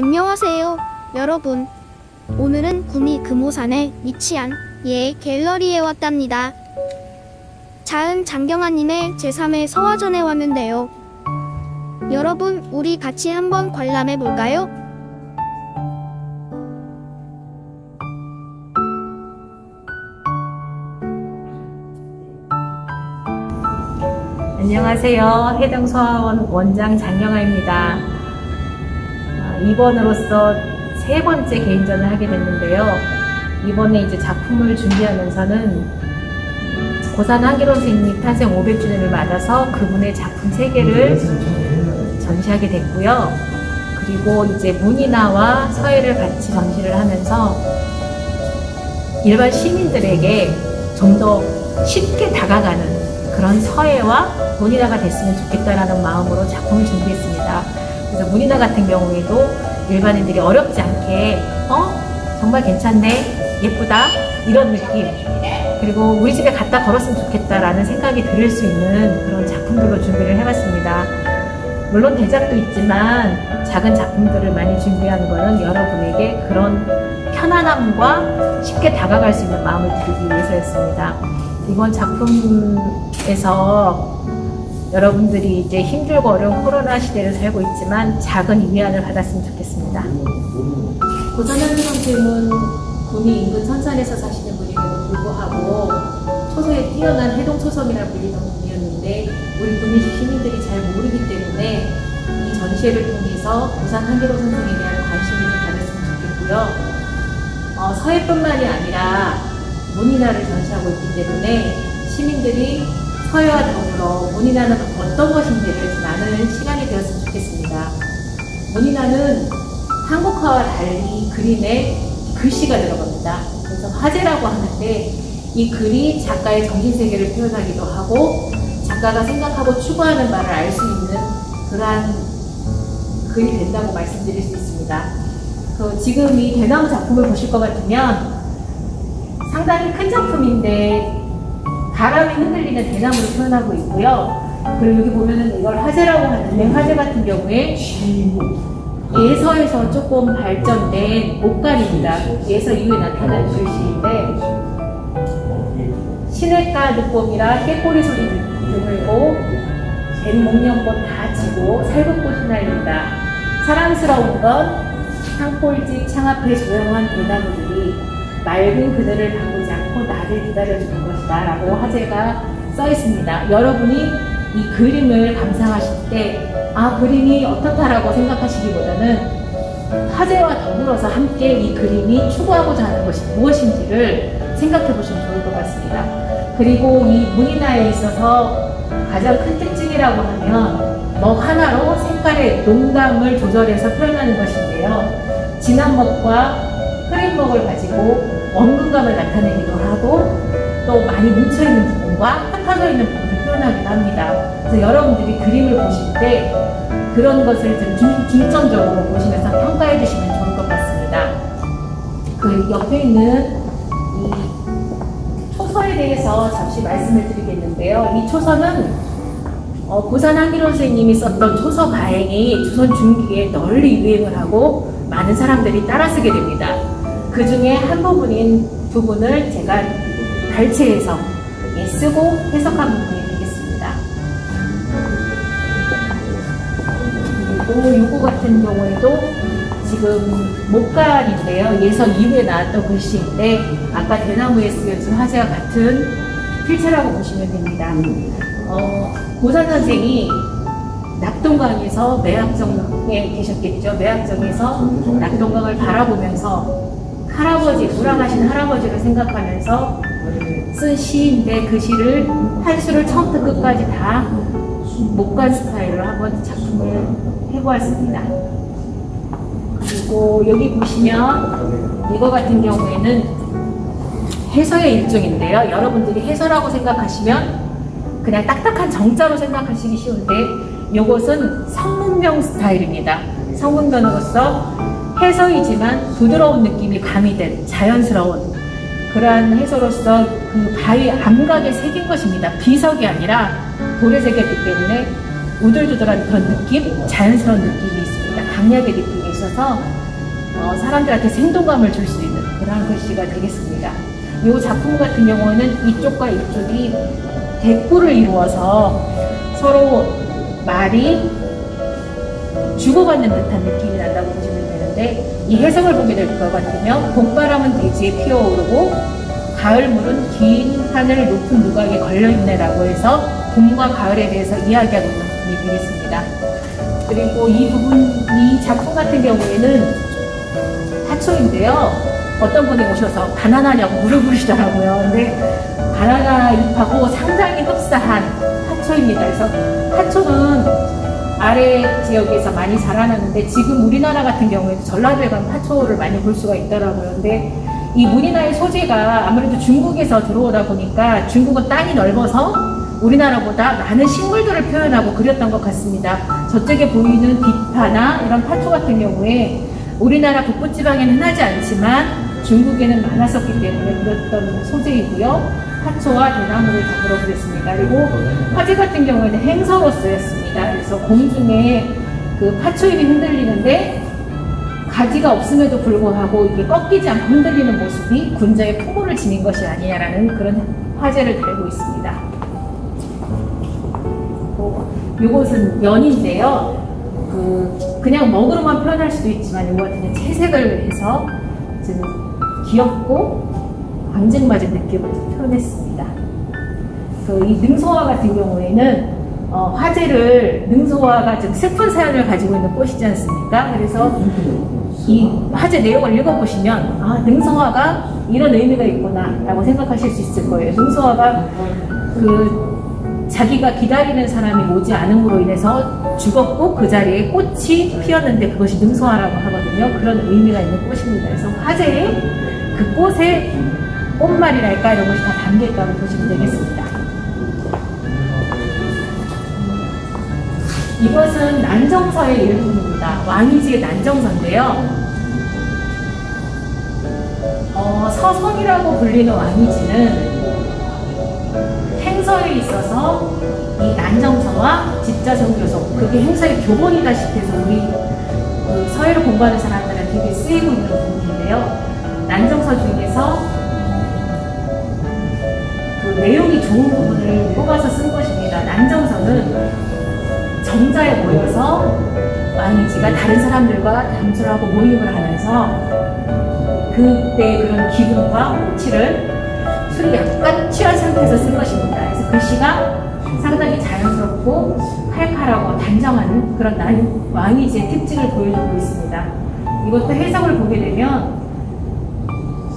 안녕하세요, 여러분. 오늘은 구미 금호산에 위치한 예 갤러리에 왔답니다. 자은 장경환님의 제3회 서화전에 왔는데요. 여러분, 우리 같이 한번 관람해 볼까요? 안녕하세요. 해동서화원 원장 장경아입니다. 이번으로써 세 번째 개인전을 하게 됐는데요. 이번에 이제 작품을 준비하면서는 고산 한기로 선생님 탄생 500주년을 맞아서 그분의 작품 3개를 전시하게 됐고요. 그리고 이제 문인화와 서예를 같이 전시를 하면서 일반 시민들에게 좀 더 쉽게 다가가는 그런 서예와 문인화가 됐으면 좋겠다라는 마음으로 작품을 준비했습니다. 그래서 문인화 같은 경우에도 일반인들이 어렵지 않게 정말 괜찮네, 예쁘다, 이런 느낌, 그리고 우리 집에 갖다 걸었으면 좋겠다라는 생각이 들 수 있는 그런 작품들로 준비를 해봤습니다. 물론 대작도 있지만 작은 작품들을 많이 준비하는 것은 여러분에게 그런 편안함과 쉽게 다가갈 수 있는 마음을 드리기 위해서였습니다. 이번 작품에서 여러분들이 이제 힘들고 어려운 코로나 시대를 살고 있지만 작은 위안을 받았으면 좋겠습니다. 고산 한기로 선생님은 구미 인근 선산에서 사시는 분임에도 불구하고 초서에 뛰어난 해동초성이라 불리던 분이었는데 우리 구미 시민들이 잘 모르기 때문에 이 전시회를 통해서 고산 한기로 선생님에 대한 관심을 좀 가졌으면 좋겠고요. 서예뿐만이 아니라 문인화를 전시하고 있기 때문에 시민들이 서예와 더불어 문인화는 어떤 것인지를 좀 아는 시간이 되었으면 좋겠습니다. 문인화는 한국화와 달리 그림에 글씨가 들어갑니다. 그래서 화제라고 하는데 이 글이 작가의 정신세계를 표현하기도 하고 작가가 생각하고 추구하는 바를 알 수 있는 그러한 글이 된다고 말씀드릴 수 있습니다. 지금 이 대나무 작품을 보실 것 같으면 상당히 큰 작품인데 바람이 흔들리는 대나무를 표현하고 있고요. 그리고 여기 보면은 이걸 화재라고 하는데 화재 같은 경우에 예서에서 조금 발전된 옷갈입니다. 예서 이후에 나타난 글씨인데 시냇가 늦봄이라 깨꼬리 소리 드물고 뱀 목련꽃 다 지고 살구꽃 휘날린다. 사랑스러운 건 산골집 창 앞에 조용한 대나무들이 맑은 그늘을 바꾸지 않고 나를 기다려주는 것이다 라고 화제가 써 있습니다. 여러분이 이 그림을 감상하실 때 그림이 어떻다라고 생각하시기보다는 화제와 더불어서 함께 이 그림이 추구하고자 하는 것이 무엇인지를 생각해 보시면 좋을 것 같습니다. 그리고 이 문인화에 있어서 가장 큰 특징이라고 하면 먹 하나로 색깔의 농감을 조절해서 표현하는 것인데요. 진한 먹과 흐린 먹을 가지고 원근감을 나타내기도 하고 또 많이 뭉쳐있는 부분과 흩어져 있는 부분을 표현하기도 합니다. 그래서 여러분들이 그림을 보실 때 그런 것을 좀 중점적으로 보시면서 평가해 주시면 좋을 것 같습니다. 그 옆에 있는 이 초서에 대해서 잠시 말씀을 드리겠는데요. 이 초서는 고산 한기로 선생님이 썼던 초서 가행이 조선 중기에 널리 유행을 하고 많은 사람들이 따라 쓰게 됩니다. 그 중에 한 부분을 제가 발췌해서 쓰고 해석한 부분이 되겠습니다. 그리고 요거 같은 경우에도 지금 목갈인데요. 예서 이후에 나왔던 글씨인데 아까 대나무에 쓰여진 화제와 같은 필체라고 보시면 됩니다. 고산 선생이 낙동강에서 매학정에 계셨겠죠. 매학정에서 낙동강을 바라보면서 할아버지, 돌아가신 할아버지를 생각하면서 쓴 시인데 그 시를 한 수를 처음부터 끝까지 다 목간 스타일로 한번 작품을 해보았습니다. 그리고 여기 보시면 이거 같은 경우에는 해서의 일종인데요. 여러분들이 해서라고 생각하시면 그냥 딱딱한 정자로 생각하시기 쉬운데 이것은 성문명 스타일입니다. 성문면으로서 해서이지만 부드러운 느낌이 가미된 자연스러운 그러한 해서로서 그 바위 암각에 새긴 것입니다. 비석이 아니라 돌에 새겼기 때문에 우들두들한 그런 느낌, 자연스러운 느낌이 있습니다. 강하게 느끼게 있어서 사람들한테 생동감을 줄 수 있는 그런 글씨가 되겠습니다. 이 작품 같은 경우는 이쪽과 이쪽이 대꾸를 이루어서 서로 말이 주고받는 듯한 느낌이 난다고 보시면 되는데, 이 해석을 보게 될 것 같으면 봄바람은 대지에 피어오르고 가을물은 긴 하늘 높은 누각에 걸려있네 라고 해서 봄과 가을에 대해서 이야기하고 있는 부분이 되겠습니다. 그리고 이 작품 같은 경우에는 화초인데요. 어떤 분이 오셔서 바나나냐고 물어보시더라고요. 근데 바나나 잎하고 상당히 흡사한 화초입니다. 그래서 화초는 아래 지역에서 많이 자라나는데, 지금 우리나라 같은 경우에도 전라도에 가면 화초를 많이 볼 수가 있더라고요. 근데 이 무늬나의 소재가 아무래도 중국에서 들어오다 보니까 중국은 땅이 넓어서 우리나라보다 많은 식물들을 표현하고 그렸던 것 같습니다. 저쪽에 보이는 비파나 이런 화초 같은 경우에 우리나라 북부지방에는 흔하지 않지만 중국에는 많았었기 때문에 그렸던 소재이고요. 화초와 대나무를 더불어 그렸습니다. 그리고 화재 같은 경우에는 행서로 쓰였습니다. 그래서 공중에 그 화초잎이 흔들리는데 가지가 없음에도 불구하고 이게 꺾이지 않고 흔들리는 모습이 군자의 풍호를 지닌 것이 아니냐라는 그런 화제를 달고 있습니다. 이것은 연인데요. 그냥 먹으로만 표현할 수도 있지만 이거 같은 경우 채색을 해서 좀 귀엽고 앙증맞은 느낌을 표현했습니다. 이 능소화 같은 경우에는 화재를, 능소화가 좀 슬픈 사연을 가지고 있는 꽃이지 않습니까? 그래서 이 화재 내용을 읽어보시면 능소화가 이런 의미가 있구나 라고 생각하실 수 있을 거예요. 능소화가 자기가 기다리는 사람이 오지 않음으로 인해서 죽었고 그 자리에 꽃이 피었는데 그것이 능소화라고 하거든요. 그런 의미가 있는 꽃입니다. 그래서 화재에 그 꽃의 꽃말이랄까 이런 것이 다 담겨있다고 보시면 되겠습니다. 이것은 난정서의 일부입니다. 왕이지의 난정서인데요. 서성이라고 불리는 왕이지는 행서에 있어서 이 난정서와 집자성교속, 그게 행서의 교본이다시피 해서 우리 서예를 공부하는 사람들은 되게 쓰이고 있는 부분인데요. 난정서 중에서 내용이 좋은 부분을 뽑아서 쓴 것입니다. 난정서는 정자에 모여서 왕이지가 다른 사람들과 담술하고 모임을 하면서 그때 그런 기분과 호치를 술이 약간 취한 상태에서 쓴 것입니다. 그래서 글씨가 상당히 자연스럽고 칼칼하고 단정한 그런 왕이지의 특징을 보여주고 있습니다. 이것도 해석을 보게 되면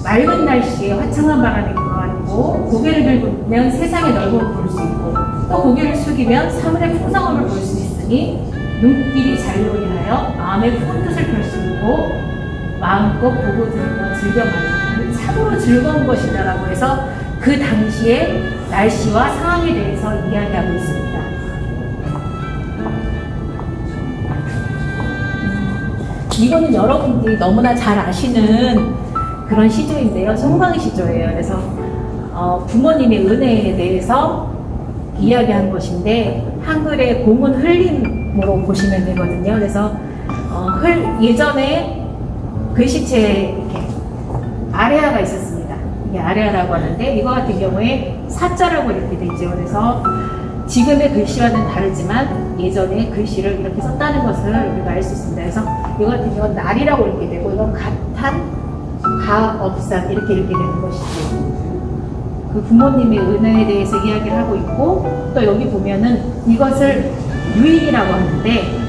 맑은 날씨에 화창한 바람이 불어왔고, 고개를 들면 세상의 넓음을 볼 수 있고, 또 고개를 숙이면 사물의 풍성함을 볼 수 있으니 눈길이 자유로이하여 마음의 푸른 뜻을 펼 수 있고 마음껏 보고 들으며 즐겨 만족하는 참으로 즐거운 것이다라고 해서 그 당시의 날씨와 상황에 대해서 이야기하고 있습니다. 이거는 여러분들이 너무나 잘 아시는 그런 시조인데요. 송광 시조예요. 그래서 부모님의 은혜에 대해서 이야기한 것인데 한글의 공은 흘림으로 보시면 되거든요. 그래서 예전에 글씨체에 이렇게 아레아가 있었습니다. 이게 아레아라고 하는데 이거 같은 경우에 사자라고 이렇게 되죠. 그래서 지금의 글씨와는 다르지만 예전에 글씨를 이렇게 썼다는 것을 우리가 알 수 있습니다. 그래서 이거 같은 경우는 날이라고 이렇게 되고 이건 가탄, 가업산 이렇게 되는 것이죠. 그 부모님의 은혜에 대해서 이야기를 하고 있고, 또 여기 보면은 이것을 유인이라고 하는데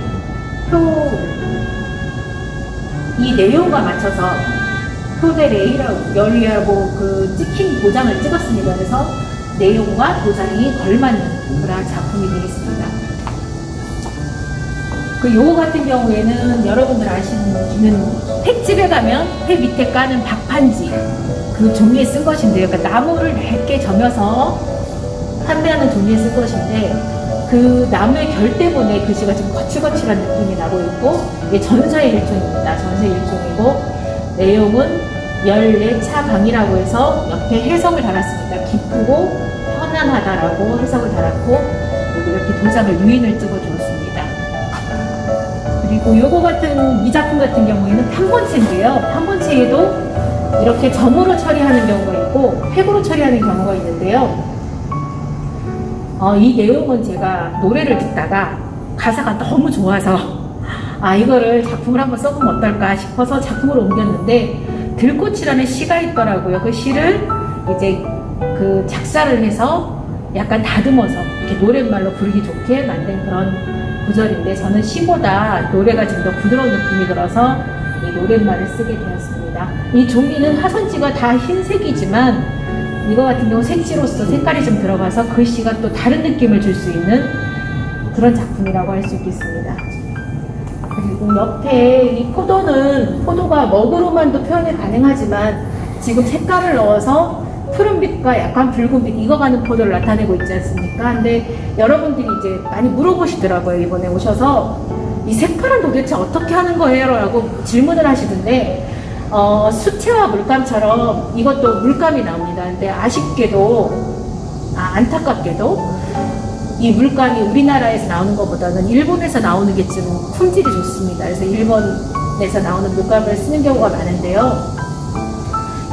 이 내용과 맞춰서 표대레이라고 열리하고 그 찍힌 도장을 찍었습니다. 그래서 내용과 도장이 걸맞는 그런 작품이 되겠습니다. 요거 같은 경우에는 여러분들 아시는 횟집에 가면 회 밑에 까는 박판지 그 종이에 쓴 것인데요. 그러니까 나무를 얇게 점여서 판매하는 종이에 쓴 것인데 그 나무의 결 때문에 글씨가 좀 거칠거칠한 느낌이 나고 있고 이게 전서의 일종입니다. 전서의 일종이고 내용은 14차강이라고 해서 옆에 해석을 달았습니다. 기쁘고 편안하다라고 해석을 달았고 그리고 이렇게 도장을 유인을 찍어 주었습니다. 그리고 그리고 요거 같은 이 작품 같은 경우에는 판본체인데요. 판본체에도 이렇게 점으로 처리하는 경우가 있고 획으로 처리하는 경우가 있는데요. 이 내용은 제가 노래를 듣다가 가사가 너무 좋아서 이거를 작품을 한번 써보면 어떨까 싶어서 작품으로 옮겼는데 들꽃이라는 시가 있더라고요. 그 시를 이제 그 작사를 해서 약간 다듬어서 이렇게 노랫말로 부르기 좋게 만든 그런 구절인데 저는 시보다 노래가 좀 더 부드러운 느낌이 들어서 이 노랫말을 쓰게 되었습니다. 이 종이는 화선지가 다 흰색이지만 이거 같은 경우 색지로서 색깔이 좀 들어가서 글씨가 또 다른 느낌을 줄 수 있는 그런 작품이라고 할 수 있겠습니다. 그리고 옆에 이 포도가 먹으로만도 표현이 가능하지만 지금 색깔을 넣어서 푸른빛과 약간 붉은빛 익어가는 포도를 나타내고 있지 않습니까? 근데 여러분들이 이제 많이 물어보시더라고요. 이번에 오셔서 이 색깔은 도대체 어떻게 하는 거예요? 라고 질문을 하시던데 수채화 물감처럼 이것도 물감이 나옵니다. 근데 안타깝게도 이 물감이 우리나라에서 나오는 것보다는 일본에서 나오는 게 좀 품질이 좋습니다. 그래서 일본에서 나오는 물감을 쓰는 경우가 많은데요.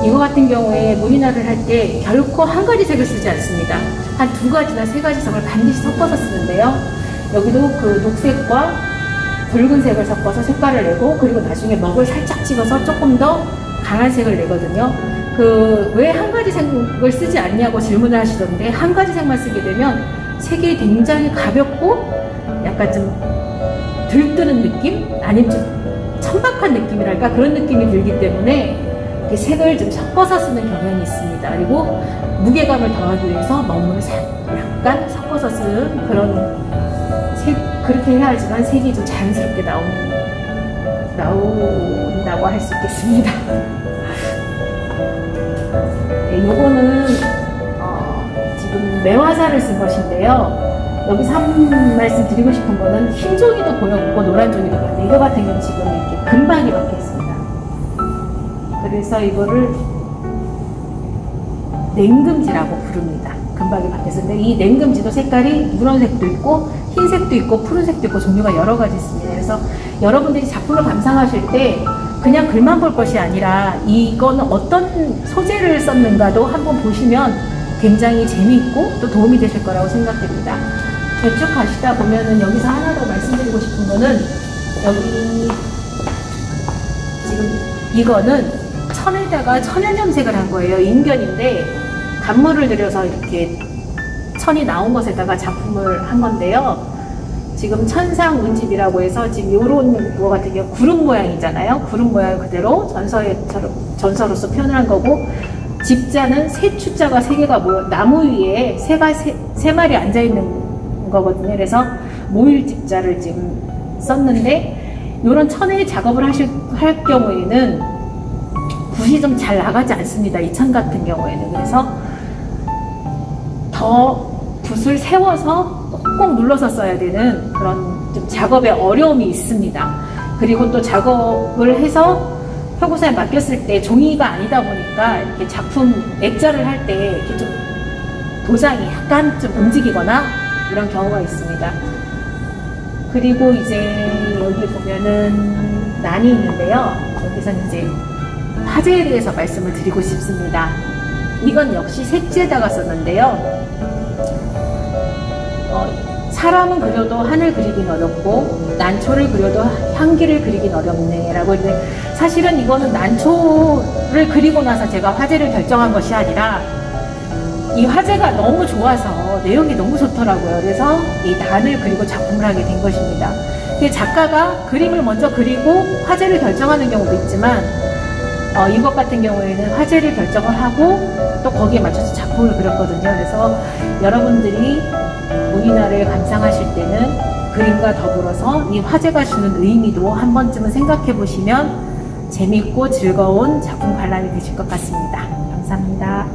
이거 같은 경우에 무늬날을 할 때 결코 한 가지 색을 쓰지 않습니다. 한 2가지나 3가지 색을 반드시 섞어서 쓰는데요. 여기도 그 녹색과 붉은색을 섞어서 색깔을 내고 그리고 나중에 먹을 살짝 찍어서 조금 더 강한 색을 내거든요. 왜 한 가지 색을 쓰지 않냐고 질문을 하시던데 한 가지 색만 쓰게 되면 색이 굉장히 가볍고 약간 좀 들뜨는 느낌? 아니면 좀 천박한 느낌이랄까 그런 느낌이 들기 때문에 색을 좀 섞어서 쓰는 경향이 있습니다. 그리고 무게감을 더하기 위해서 먹물을 약간 섞어서 쓰는 그런 그렇게 해야지만 색이 좀 자연스럽게 나온다고 할 수 있겠습니다. 네, 요거는 지금 매화살을 쓴 것인데요. 여기서 한 말씀 드리고 싶은 거는 흰 종이도 보였고 노란 종이도 보였는데 이거 같은 경우는 지금 이렇게 금박이 박혀 있습니다. 그래서 이거를 냉금지라고 부릅니다. 금박이 박혔는데 이 냉금지도 색깔이 누런색도 있고 흰색도 있고 푸른색도 있고 종류가 여러 가지 있습니다. 그래서 여러분들이 작품을 감상하실 때 그냥 글만 볼 것이 아니라 이거는 어떤 소재를 썼는가도 한번 보시면 굉장히 재미있고 또 도움이 되실 거라고 생각됩니다. 쭉 가시다 보면은 여기서 하나 더 말씀드리고 싶은 거는 여기 지금 이거는 천에다가 천연염색을 한 거예요. 인견인데 단물을 들여서 이렇게 천이 나온 것에다가 작품을 한 건데요. 지금 천상운집이라고 해서 지금 요런 거 같은 경우 구름 모양이잖아요. 구름 모양 그대로 전서로서 표현을 한 거고 집자는 새 추자가 3개가 모여 나무 위에 세 마리 앉아있는 거거든요. 그래서 모일집자를 지금 썼는데 요런 천의 작업을 할 경우에는 붓이 좀 잘 나가지 않습니다. 이 천 같은 경우에는. 그래서 더 붓을 세워서 꼭 눌러서 써야 되는 그런 좀 작업에 어려움이 있습니다. 그리고 또 작업을 해서 표고사에 맡겼을 때 종이가 아니다 보니까 이렇게 작품 액자를 할 때 이렇게 좀 도장이 약간 좀 움직이거나 이런 경우가 있습니다. 그리고 이제 여기 보면은 난이 있는데요. 여기서는 이제 화재에 대해서 말씀을 드리고 싶습니다. 이건 역시 색지에다가 썼는데요. 사람은 그려도 하늘 그리긴 어렵고 난초를 그려도 향기를 그리긴 어렵네 라고 했는데 사실은 이거는 난초를 그리고 나서 제가 화제를 결정한 것이 아니라 이 화제가 너무 좋아서 내용이 너무 좋더라고요. 그래서 이 난을 그리고 작품을 하게 된 것입니다. 작가가 그림을 먼저 그리고 화제를 결정하는 경우도 있지만 이것 같은 경우에는 화제를 결정을 하고 또 거기에 맞춰서 작품을 그렸거든요. 그래서 여러분들이 무늬날을 감상하실 때는 그림과 더불어서 이 화제가 주는 의미도 한 번쯤은 생각해 보시면 재밌고 즐거운 작품 관람이 되실 것 같습니다. 감사합니다.